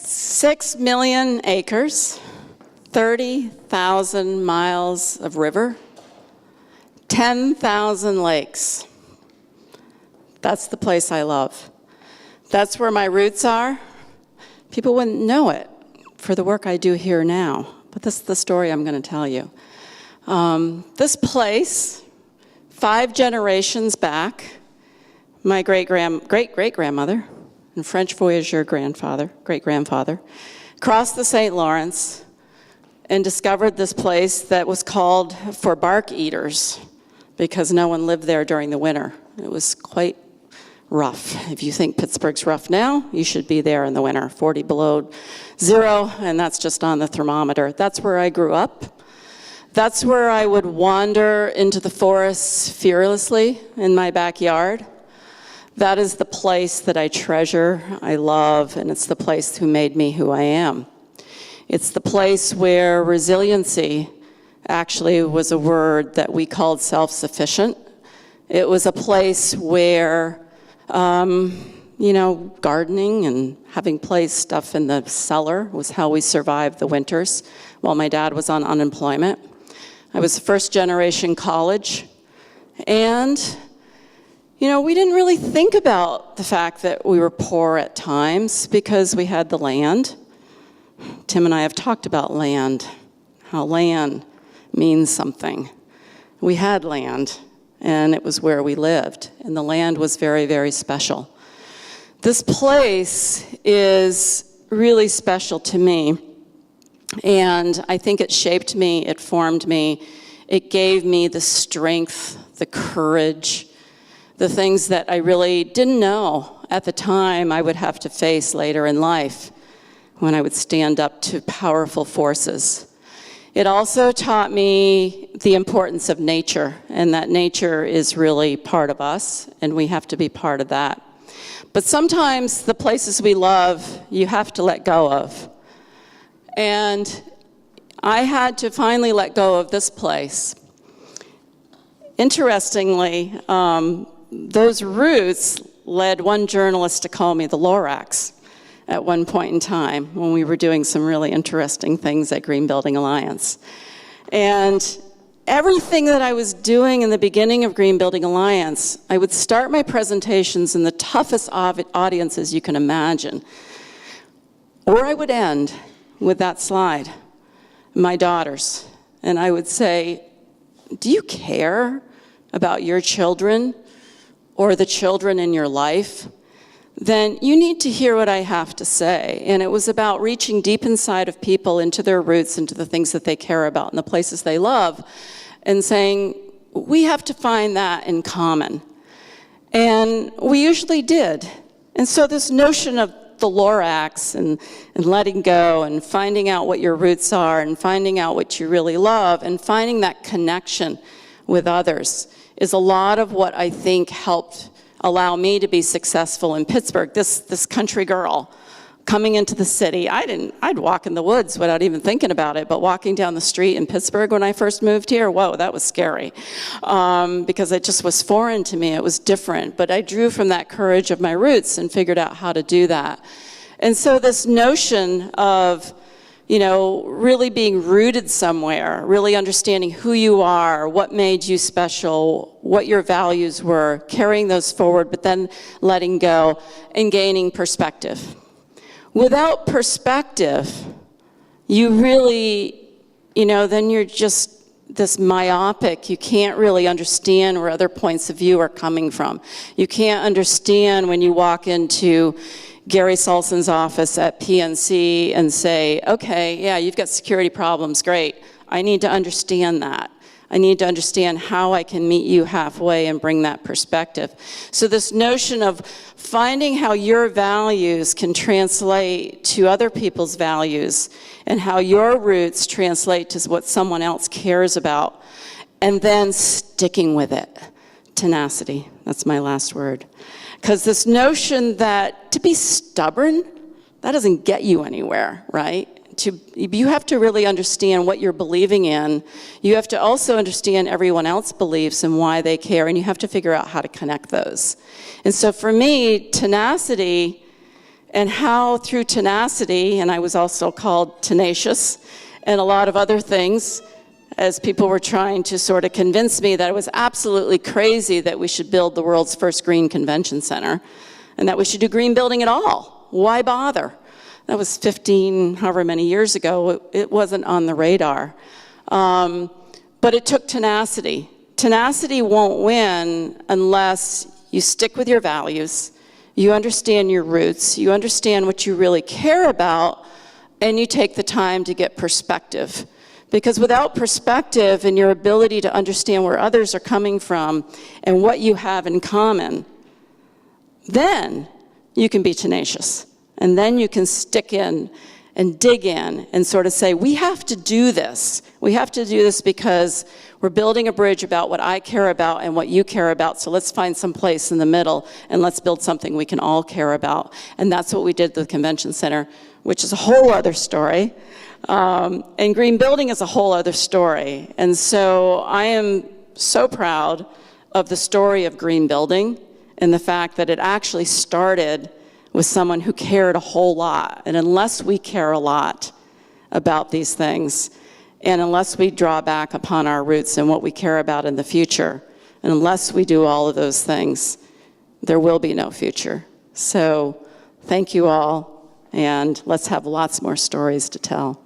6 million acres, 30,000 miles of river, 10,000 lakes. That's the place I love. That's where my roots are. People wouldn't know it for the work I do here now, but this is the story I'm going to tell you. This place, 5 generations back, my great-great-grandmother and French voyageur great-grandfather, crossed the St. Lawrence and discovered this place that was called for bark eaters because no one lived there during the winter. It was quite rough. If you think Pittsburgh's rough now, you should be there in the winter, 40 below zero, and that's just on the thermometer. That's where I grew up. That's where I would wander into the forests fearlessly in my backyard. That is the place that I treasure, I love, and it's the place who made me who I am. It's the place where resiliency actually was a word that we called self-sufficient. It was a place where, gardening and having placed stuff in the cellar was how we survived the winters while my dad was on unemployment. I was first generation college, and we didn't really think about the fact that we were poor at times because we had the land. Tim and I have talked about land, how land means something. We had land, and it was where we lived, and the land was very, very special. This place is really special to me, and I think it shaped me, it formed me, it gave me the strength, the courage, the things that I really didn't know at the time I would have to face later in life when I would stand up to powerful forces. It also taught me the importance of nature, and that nature is really part of us, and we have to be part of that. But sometimes the places we love, you have to let go of. And I had to finally let go of this place. Interestingly, those roots led one journalist to call me the Lorax at one point in time when we were doing some really interesting things at Green Building Alliance. And everything that I was doing in the beginning of Green Building Alliance, I would start my presentations in the toughest audiences you can imagine. Or I would end with that slide, my daughters. And I would say, do you care about your children or the children in your life? Then you need to hear what I have to say. And it was about reaching deep inside of people into their roots, into the things that they care about and the places they love, and saying, we have to find that in common. And we usually did. And so this notion of the Lorax and letting go and finding out what your roots are and finding out what you really love and finding that connection with others is a lot of what I think helped allow me to be successful in Pittsburgh. This country girl coming into the city, I'd walk in the woods without even thinking about it, but walking down the street in Pittsburgh when I first moved here, whoa, that was scary, because it just was foreign to me, it was different, but I drew from that courage of my roots and figured out how to do that. And so this notion of really being rooted somewhere, really understanding who you are, what made you special, what your values were, carrying those forward, but then letting go and gaining perspective. Without perspective, you really, then you're just this myopic. You can't really understand where other points of view are coming from. You can't understand when you walk into Gary Salson's office at PNC and say, okay, yeah, you've got security problems, great. I need to understand that. I need to understand how I can meet you halfway and bring that perspective. So this notion of finding how your values can translate to other people's values and how your roots translate to what someone else cares about, and then sticking with it. Tenacity, that's my last word. Because this notion that to be stubborn, that doesn't get you anywhere, right? You have to really understand what you're believing in. You have to also understand everyone else's beliefs and why they care, and you have to figure out how to connect those. And so for me, tenacity and how through tenacity, and I was also called tenacious, and a lot of other things, as people were trying to sort of convince me that it was absolutely crazy that we should build the world's first green convention center, and that we should do green building at all. Why bother? That was 15, however many years ago. It wasn't on the radar. But it took tenacity. Tenacity won't win unless you stick with your values, you understand your roots, you understand what you really care about, and you take the time to get perspective. Because without perspective and your ability to understand where others are coming from and what you have in common, then you can be tenacious. And then you can stick in and dig in and sort of say, we have to do this. We have to do this because we're building a bridge about what I care about and what you care about, so let's find some place in the middle and let's build something we can all care about. And that's what we did at the convention center, which is a whole other story. And green building is a whole other story. And so I am so proud of the story of green building and the fact that it actually started with someone who cared a whole lot. And unless we care a lot about these things, and unless we draw back upon our roots and what we care about in the future, and unless we do all of those things, there will be no future. So thank you all, and let's have lots more stories to tell.